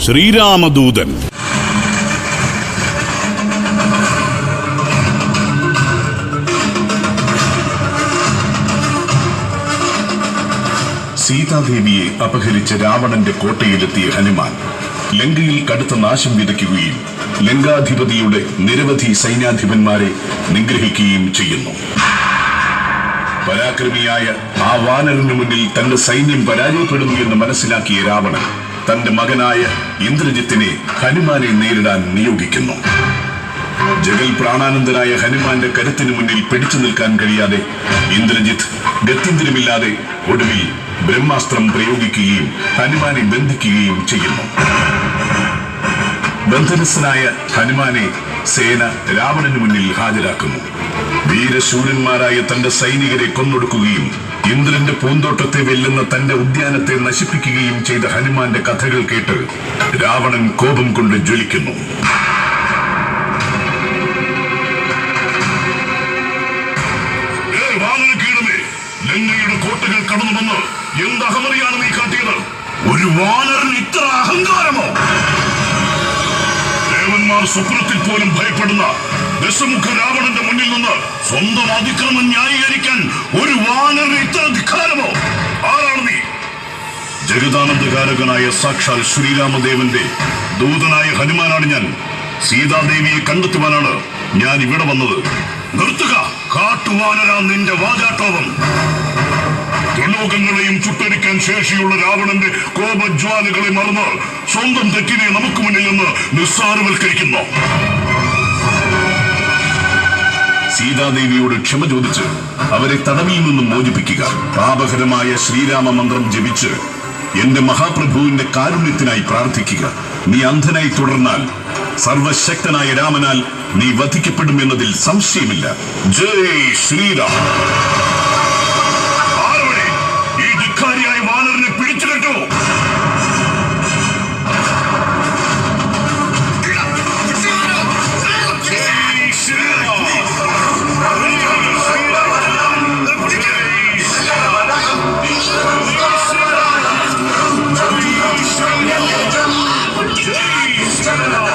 ശ്രീരാമദൂതൻ. സീതാദേവിയെ അപഹരിച്ച് രാവണന്റെ കോട്ടയിലെത്തിയ ഹനുമാൻ ലങ്കയിൽ കടുത്ത നാശം വിതയ്ക്കുകയും ലങ്കാധിപതിയുടെ നിരവധി സൈന്യാധിപന്മാരെ നിഗ്രഹിക്കുകയും ചെയ്യുന്നു. പരാക്രമിയായ ആ വാനരന് മുന്നിൽ തന്റെ സൈന്യം പരാജയപ്പെടുന്നു എന്ന് മനസ്സിലാക്കിയ രാവണൻ തന്റെ മകനായ ഇന്ദ്രജിത്തിനെ ഹനുമാനെ നേരിടാൻ നിയോഗിക്കുന്നു. ജഗൽ പ്രാണാനന്ദനായ ഹനുമാന്റെ കരുത്തിന് മുന്നിൽ പിടിച്ചു നിൽക്കാൻ കഴിയാതെ ഇന്ദ്രജിത്ത് ഗത്യന്തരമില്ലാതെ ഒടുവിൽ ബ്രഹ്മാസ്ത്രം പ്രയോഗിക്കുകയും ഹനുമാനെ ബന്ധിക്കുകയും ചെയ്യുന്നു. ബന്ധനസ്ഥനായ ഹനുമാനെ സേന രാവണന് മുന്നിൽ ഹാജരാക്കുന്നു. വീരശൂരന്മാരായ തന്റെ സൈനികരെ കൊന്നൊടുക്കുകയും ഇന്ദ്രന്റെ പൂന്തോട്ടത്തെ വെല്ലുന്ന തന്റെ ഉദ്യാനത്തെ നശിപ്പിക്കുകയും ചെയ്ത ഹനുമാന്റെ കഥകൾ കേട്ട് രാവണൻ കോപം കൊണ്ട് ജ്വലിക്കുന്നു. ലങ്കയുടെ കോട്ടകൾ കടന്നു വന്ന് എന്ത് അഹമറിയാണ് നീ കാട്ടിയത്? ഒരു വാനരൻ ഇത്ര അഹങ്കാരമോ? ദേവന്മാർ സ്വപ്നത്തിൽ പോലും ഭയപ്പെടുന്ന ദശമുഖ രാവണന്റെ മുന്നിൽ നിന്ന് സ്വന്തം അതിക്രമം ന്യായീകരിക്കാൻ ഒരു വാനരൻ ഇത്ര ധിക്കാരമോ? ആരാണ് നീ? ജഗദാനന്ദകാരകനായ സാക്ഷാൽ ശ്രീരാമദേവന്റെ ദൂതനായ ഹനുമാനാണ് ഞാൻ. സീതാദേവിയെ കണ്ടെത്തുവാനാണ് ഞാൻ ഇവിടെ വന്നത്. നിർത്തുക കാട്ടുവാനരാ നിന്റെ വാചാട്ടോപം. ത്രിലോകങ്ങളെയും ചുട്ടരിക്കാൻ ശേഷിയുള്ള രാവണന്റെ കോപജ്വാലകളെ മറന്ന് സ്വന്തം തെറ്റിനെ നമുക്ക് മുന്നിൽ നിന്ന് നിസ്സാരവൽക്കരിക്കുന്നു. സീതാദേവിയോട് ക്ഷമ ചോദിച്ച് അവരെ തടവിൽ നിന്നും മോചിപ്പിക്കുക. പാപകരമായ ശ്രീരാമ മന്ത്രം ജപിച്ച് എന്റെ മഹാപ്രഭുവിന്റെ കാരുണ്യത്തിനായി പ്രാർത്ഥിക്കുക. നീ അന്ധനായി തുടർന്നാൽ സർവശക്തനായ രാമനാൽ നീ വധിക്കപ്പെടുമെന്നതിൽ സംശയമില്ല. ജയ് ശ്രീരാം. ആരോടെ ഈ ധിക്കാരിയായ വാനരനെ പിടിച്ചുകെട്ടു. Shut up!